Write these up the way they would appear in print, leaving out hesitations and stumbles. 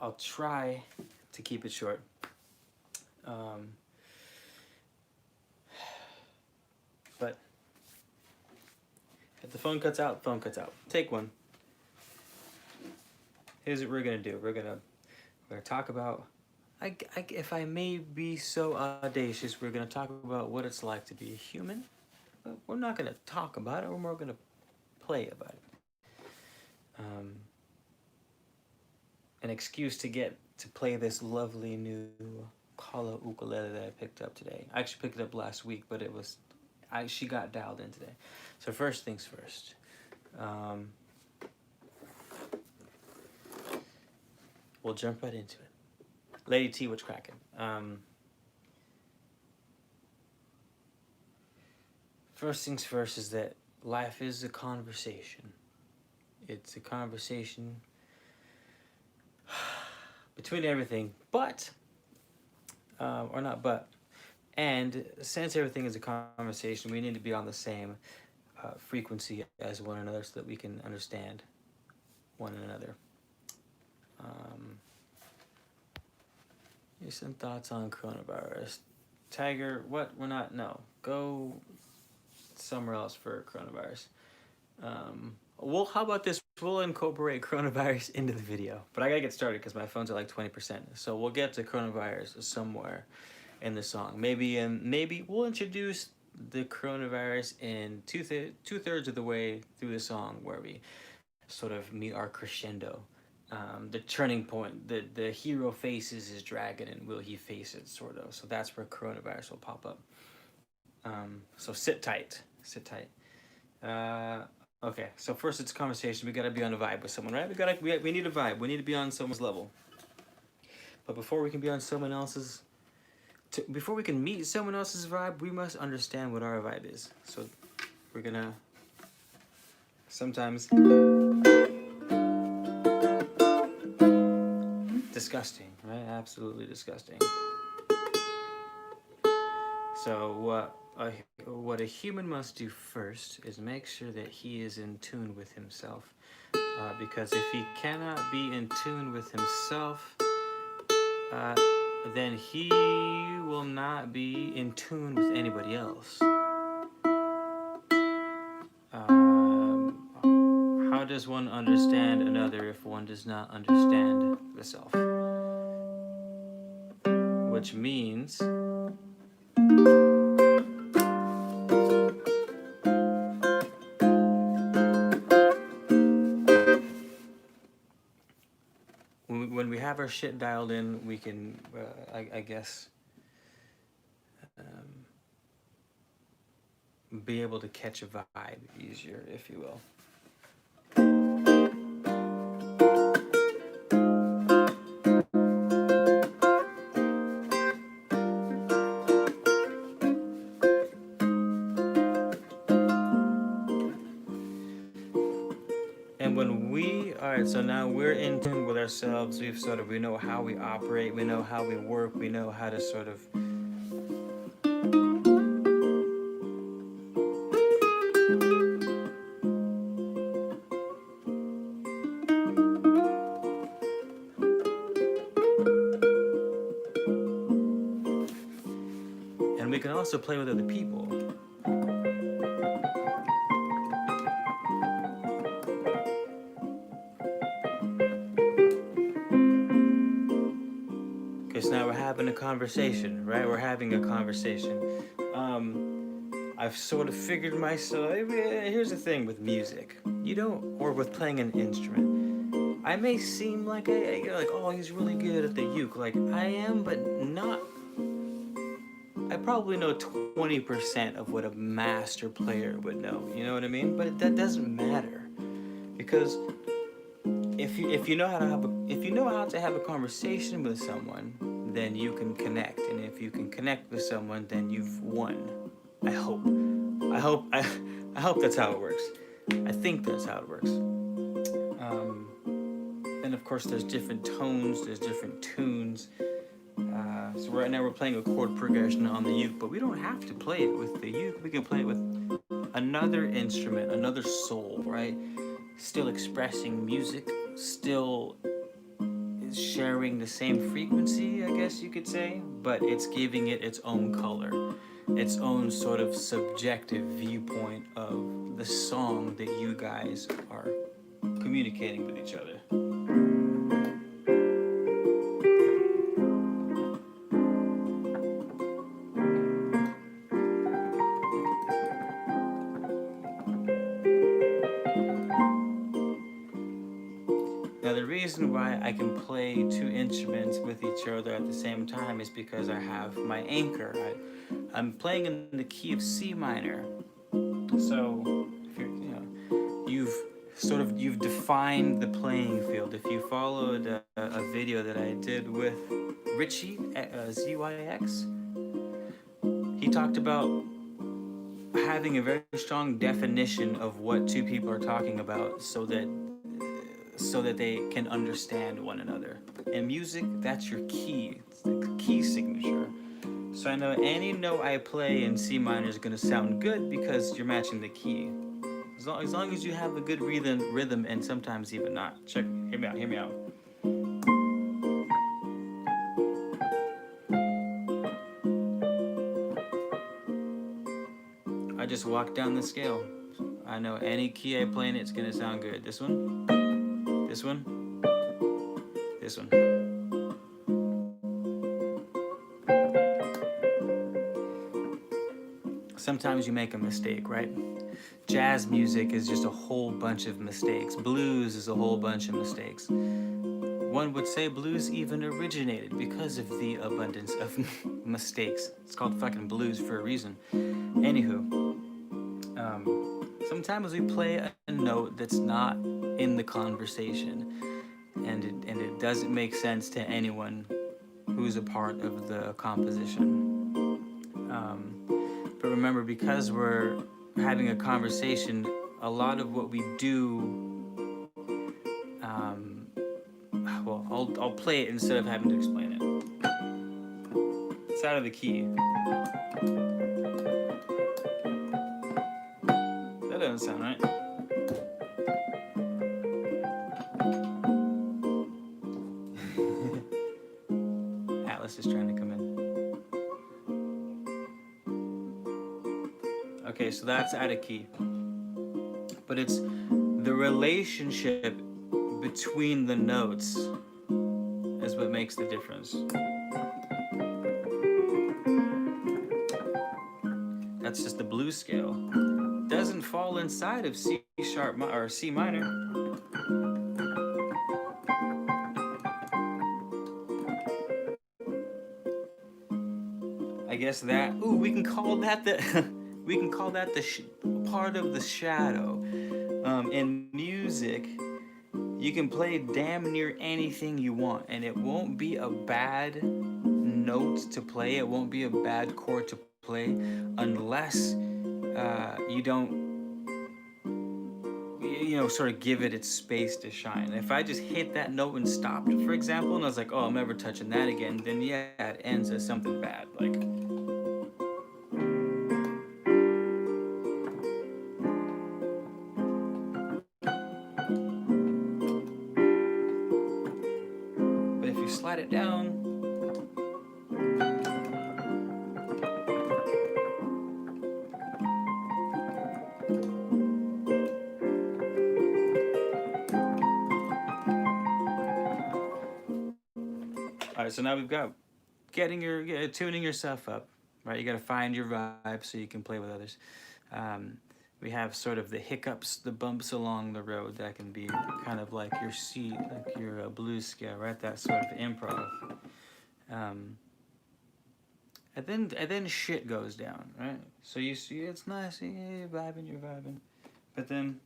I'll try to keep it short. But if the phone cuts out, phone cuts out. Take one. Here's what we're gonna do. We're gonna talk about. If I may be so audacious, we're gonna talk about what it's like to be a human. But we're not gonna talk about it. We're more gonna play about it. An excuse to get to play this lovely new kala ukulele that I picked up today. I actually picked it up last week, but she got dialed in today. So first things first. We'll jump right into it. Lady T, what's cracking? First things first is that life is a conversation. It's a conversation between everything, but, or not but, and since everything is a conversation, we need to be on the same frequency as one another so that we can understand one another. Here's some thoughts on coronavirus. Tiger, what? We're not, no. Go somewhere else for coronavirus. Well, how about this? We'll incorporate coronavirus into the video, but I gotta get started because my phone's at like 20%. So we'll get to coronavirus somewhere in the song. Maybe we'll introduce the coronavirus in two-thirds of the way through the song, where we sort of meet our crescendo. The turning point, the hero faces his dragon, and will he face it, sort of. So that's where coronavirus will pop up. So sit tight. Okay, so first it's conversation. We gotta be on a vibe with someone, right? We need a vibe. We need to be on someone's level. But before we can be on someone else's, before we can meet someone else's vibe, we must understand what our vibe is. So we're gonna sometimes disgusting, right? Absolutely disgusting. So what a human must do first is make sure that he is in tune with himself. Because if he cannot be in tune with himself, then he will not be in tune with anybody else. How does one understand another if one does not understand the self? Which means when we have our shit dialed in, we can, I guess, be able to catch a vibe easier, if you will. And when alright, so now we're in tune with ourselves. We know how we operate, we know how we work, we know how to sort of and we can also play with other people. Now we're having a conversation, right? We're having a conversation. I've sort of figured myself, here's the thing with music. Or with playing an instrument. I may seem like oh, he's really good at the uke. Like, I am, but not. I probably know 20% of what a master player would know, you know what I mean? But that doesn't matter. Because if you know how to have a conversation with someone, then you can connect, and if you can connect with someone, then you've won. I hope that's how it works. I think that's how it works. And of course, there's different tones, there's different tunes. So right now we're playing a chord progression on the uke, but we don't have to play it with the uke. We can play it with another instrument, another soul, right? Still expressing music, still sharing the same frequency, I guess you could say, but it's giving it its own color, its own sort of subjective viewpoint of the song that you guys are communicating with each other. Now, the reason why I can play two instruments with each other at the same time is because I have my anchor. I'm playing in the key of C minor. So, if you've defined the playing field. If you followed a video that I did with Richie ZYX, he talked about having a very strong definition of what two people are talking about, so that they can understand one another. In music, that's your key. It's the key signature. So I know any note I play in C minor is going to sound good because you're matching the key. As long as you have a good rhythm, and sometimes even not. Hear me out. I just walk down the scale. I know any key I play in, it's going to sound good. This one. This one. This one. Sometimes you make a mistake, right? Jazz music is just a whole bunch of mistakes. Blues is a whole bunch of mistakes. One would say blues even originated because of the abundance of mistakes. It's called fucking blues for a reason. Anywho, sometimes we play a note that's not in the conversation, and it doesn't make sense to anyone who's a part of the composition. But remember, because we're having a conversation, a lot of what we do, I'll play it instead of having to explain it. It's out of the key. That doesn't sound right. Atlas is trying to come in. Okay, so that's out of key. But it's the relationship between the notes is what makes the difference. That's just the blues scale. Doesn't fall inside of C sharp or C minor. I guess that. Ooh, we can call that the. We can call that the part of the shadow. In music, you can play damn near anything you want, and it won't be a bad note to play. It won't be a bad chord to play unless you don't, sort of give it its space to shine. If I just hit that note and stopped, for example, and I was like, oh, I'm never touching that again, then yeah, it ends as something bad. Like. Slide it down. All right, so now we've got tuning yourself up, right? You got to find your vibe so you can play with others. We have sort of the hiccups, the bumps along the road that can be kind of like your C, like your blues scale, right? That sort of improv. And then shit goes down, right? So you see, it's nice, you're vibing. But then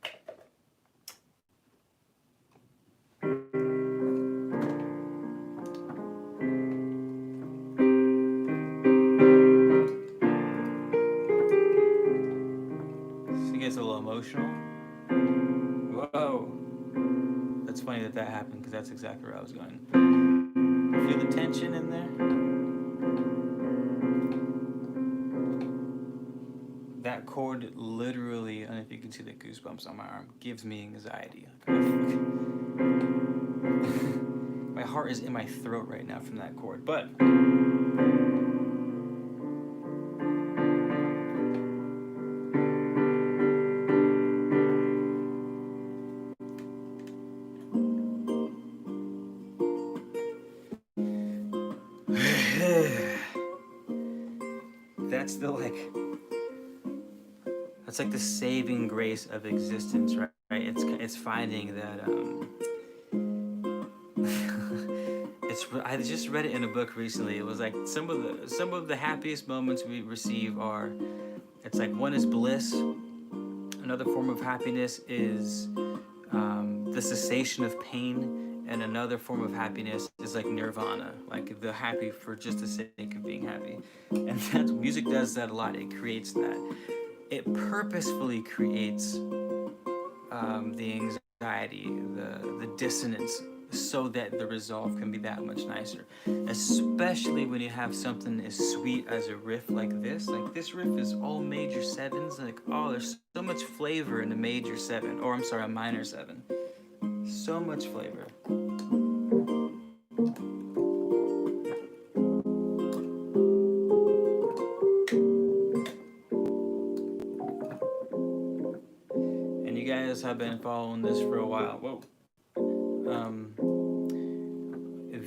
it gets a little emotional. Whoa. That's funny that happened, because that's exactly where I was going. Feel the tension in there? That chord literally, I don't know if you can see the goosebumps on my arm, gives me anxiety. My heart heart is in my throat right now from that chord. But that's the that's like the saving grace of existence, right? It's finding that I just read it in a book recently. It was like some of the happiest moments we receive are, it's like one is bliss, another form of happiness is the cessation of pain, and another form of happiness is like nirvana, like the happy for just the sake of being happy. And that's, music does that a lot. It creates that. It purposefully creates the anxiety, the dissonance, so that the resolve can be that much nicer. Especially when you have something as sweet as a riff like this. Like this riff is all major sevens. Like, oh, there's so much flavor in a major seven, or I'm sorry, a minor seven. So much flavor. And you guys have been following this for a while. Whoa.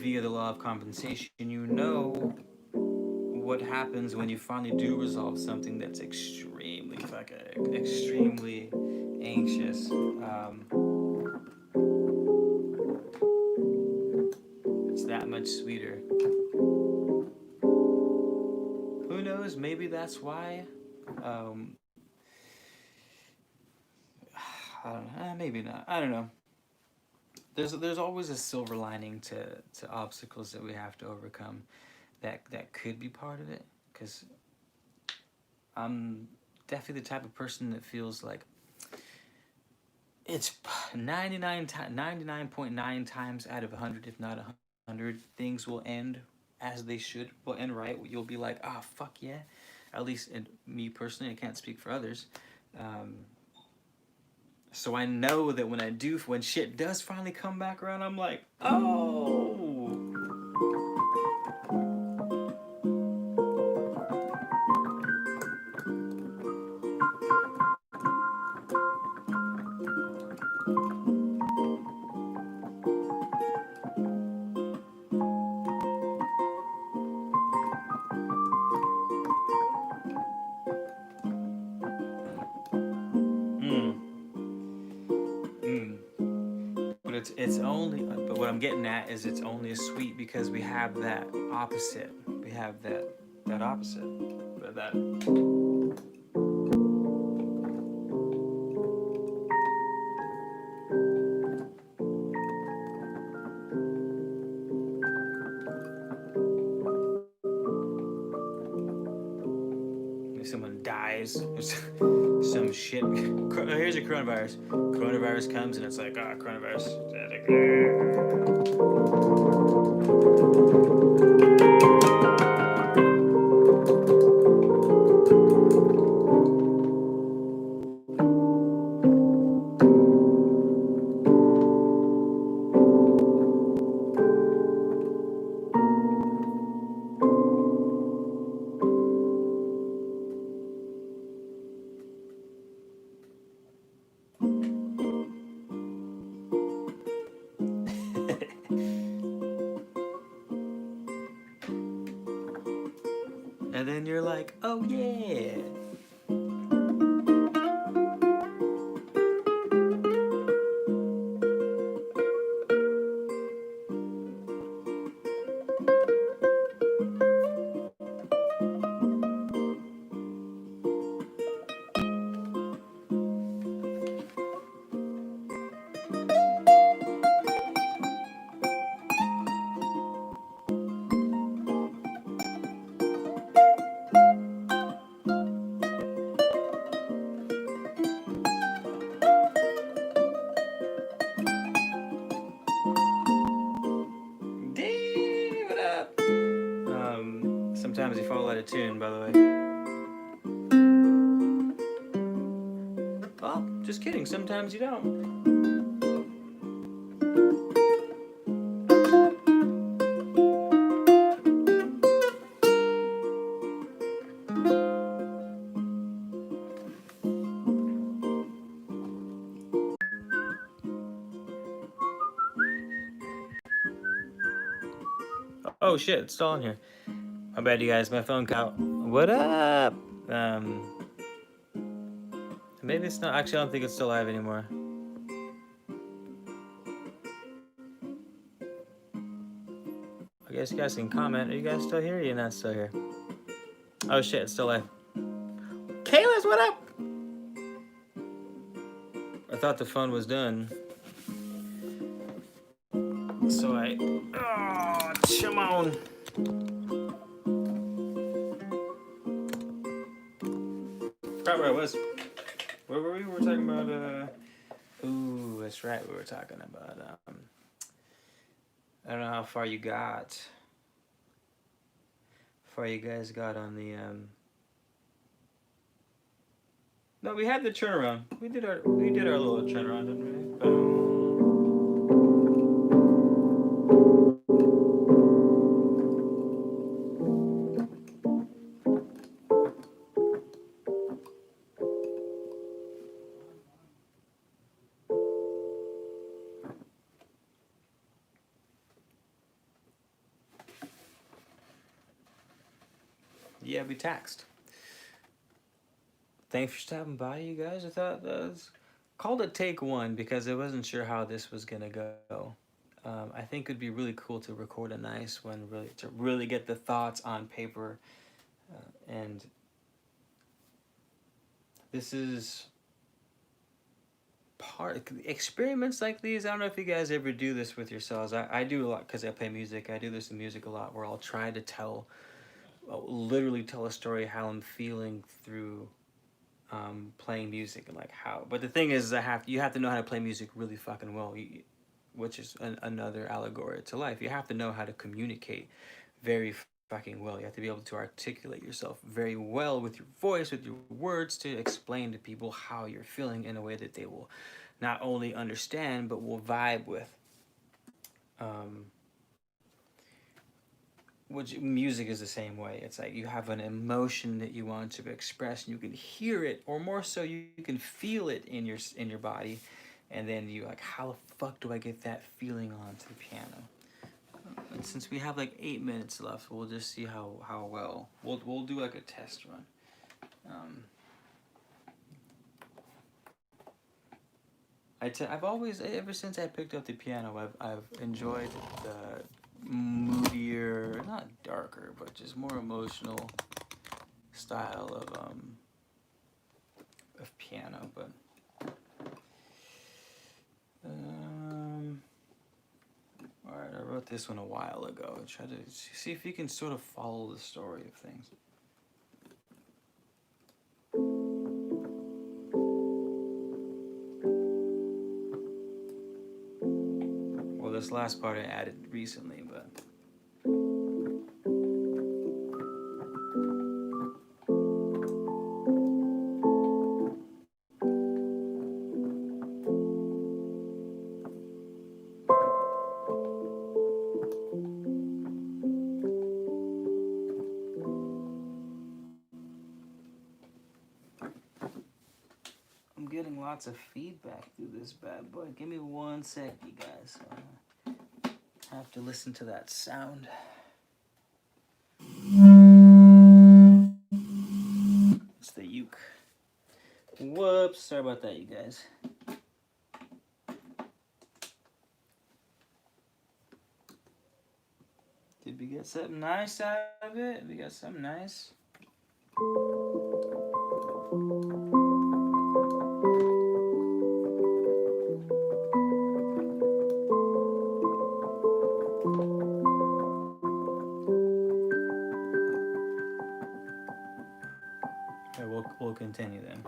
Via the law of compensation, you know what happens when you finally do resolve something that's extremely anxious. It's that much sweeter. Who knows? Maybe that's why. I don't know. Maybe not. I don't know. There's always a silver lining to obstacles that we have to overcome. That could be part of it, because I'm definitely the type of person that feels like it's 99.9 times out of 100, if not 100, things will end as they should. Will end right. You'll be like, ah, oh, fuck yeah. At least in me personally, I can't speak for others. So I know that when shit does finally come back around, I'm like, oh. It's only, but what I'm getting at is it's only as sweet because we have that opposite. We have that opposite. But that. If someone dies, some shit. Here's a coronavirus. Coronavirus comes and it's like, ah, coronavirus. And then you're like, oh yeah. Sometimes you fall out of tune, by the way. Well, just kidding. Sometimes you don't. Oh shit, it's still on here. My bad, you guys. My phone caught. What up? Maybe it's not. Actually, I don't think it's still live anymore. I guess you guys can comment. Are you guys still here? Or you're not still here? Oh shit, it's still live. Kayla's, what up? I thought the phone was done. So I. Oh, come on. Forgot where I was. Where were we? We were talking about. Ooh, that's right. We were talking about. I don't know how far you got. How far you guys got on the. No, we had the turnaround. We did our little turnaround, didn't we? Yeah, we taxed. Thanks for stopping by, you guys. I thought that was called it take one because I wasn't sure how this was gonna go. I think it'd be really cool to record a nice one, really get the thoughts on paper, and this is part experiments like these. I don't know if you guys ever do this with yourselves. I do a lot because I play music. I do this in music a lot, where I'll try to literally tell a story how I'm feeling through playing music and like how. But the thing is, you have to know how to play music really fucking well, which is another allegory to life. You have to know how to communicate very fucking well. You have to be able to articulate yourself very well with your voice, with your words, to explain to people how you're feeling in a way that they will not only understand but will vibe with. Which music is the same way. It's like you have an emotion that you want to express, and you can hear it, or more so, you can feel it in your body, and then you like, how the fuck do I get that feeling onto the piano? And since we have like 8 minutes left, we'll just see how well we'll do like a test run. I've always, ever since I picked up the piano, I've enjoyed the moodier, not darker, but just more emotional style of piano. But all right, I wrote this one a while ago. Try to see if you can sort of follow the story of things. Well, this last part I added recently, but. Getting lots of feedback through this bad boy. Give me 1 sec, you guys. I have to listen to that sound. It's the uke. Whoops, sorry about that, you guys. Did we get something nice out of it? We got something nice. Okay, we'll continue then.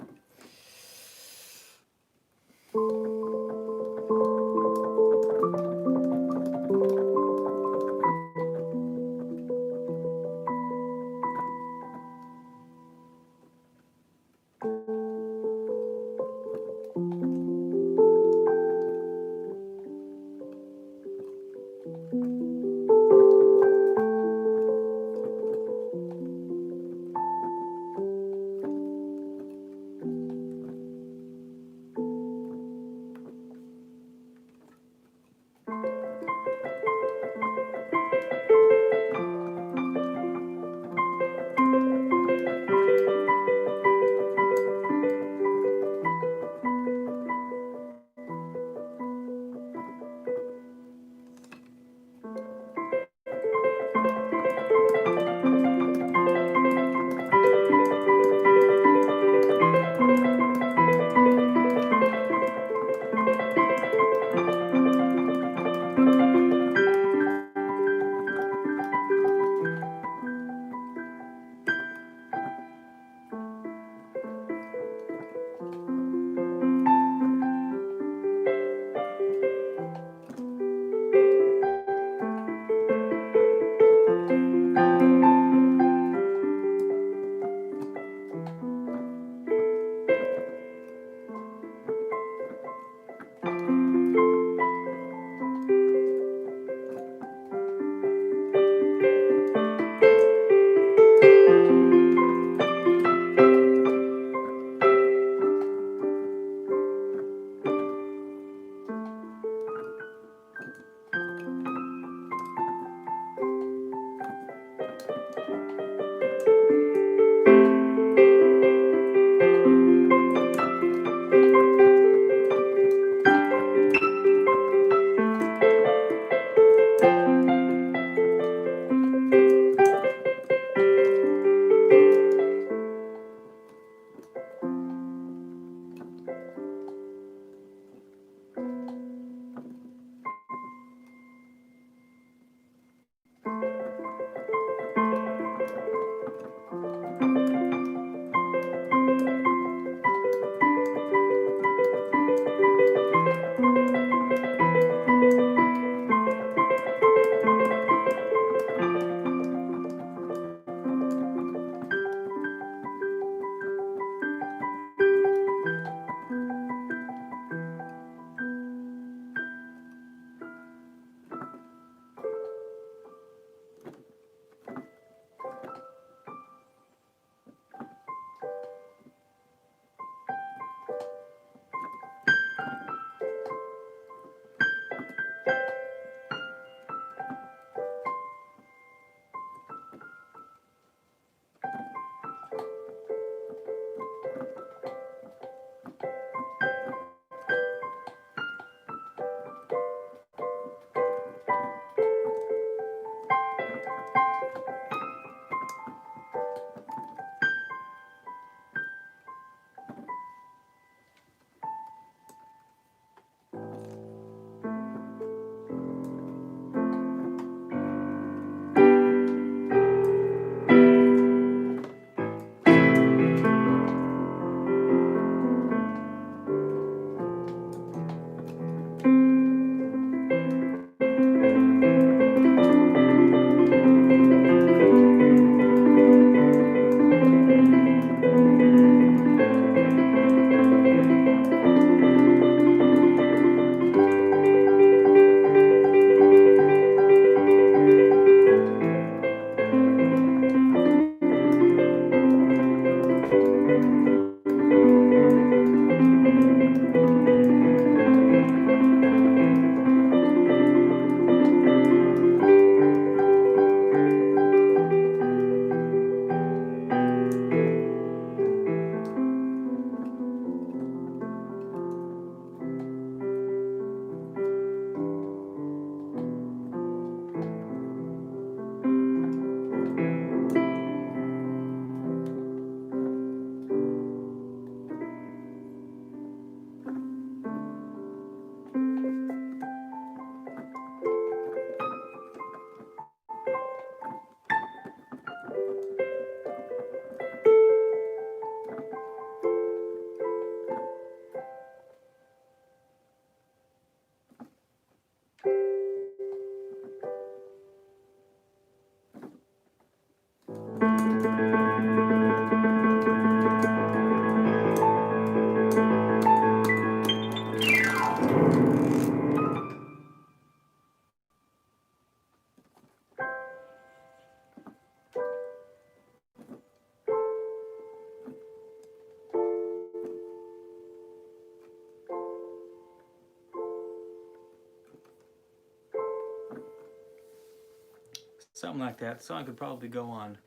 something like that. The song could probably go on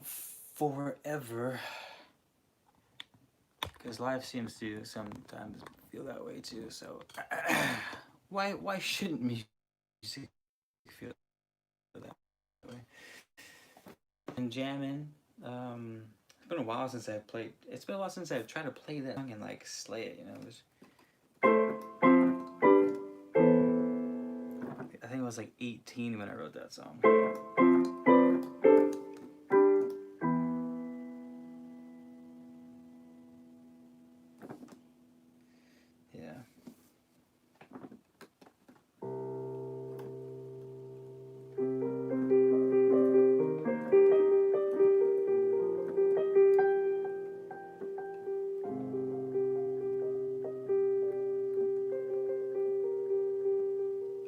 forever, because life seems to sometimes feel that way too. So why shouldn't music feel that way? And jamming. It's been a while since I've played. It's been a while since I've tried to play that song and like slay it. You know, I think I was like 18 when I wrote that song. Yeah.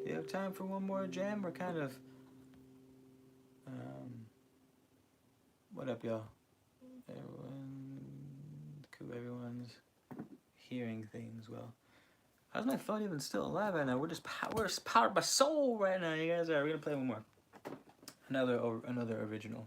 Do you have time for one more jam? We're kind of. What up, y'all? Everyone's hearing things well. How's my phone even still alive right now? We're powered by soul right now, you guys. Alright, we're gonna play one more. Another original.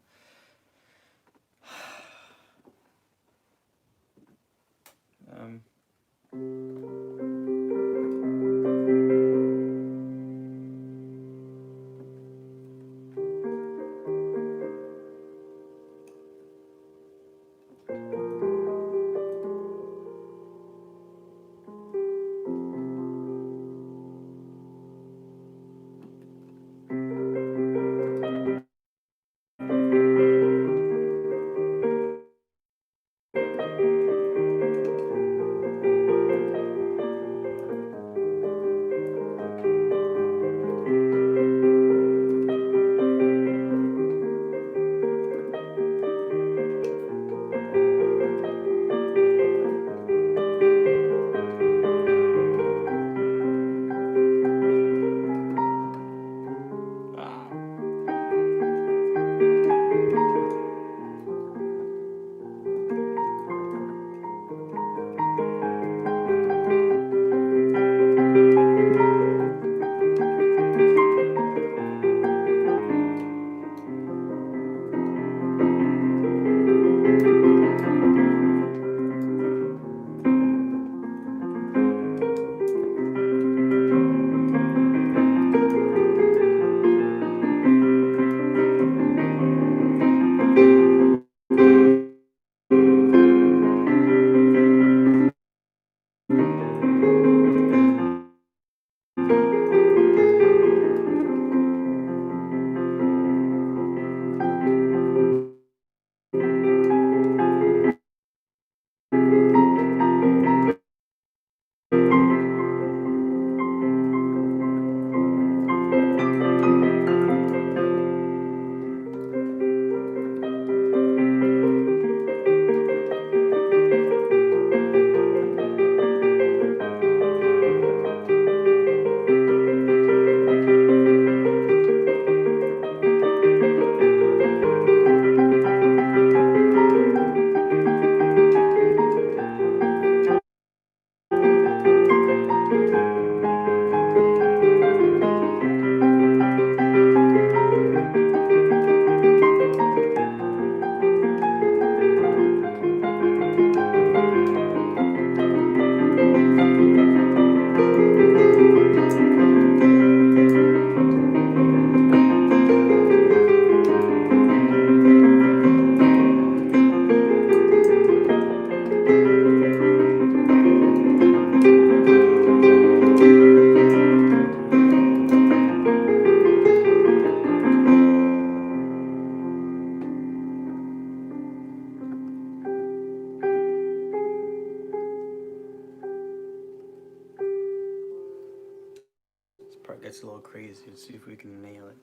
This part gets a little crazy. Let's see if we can nail it.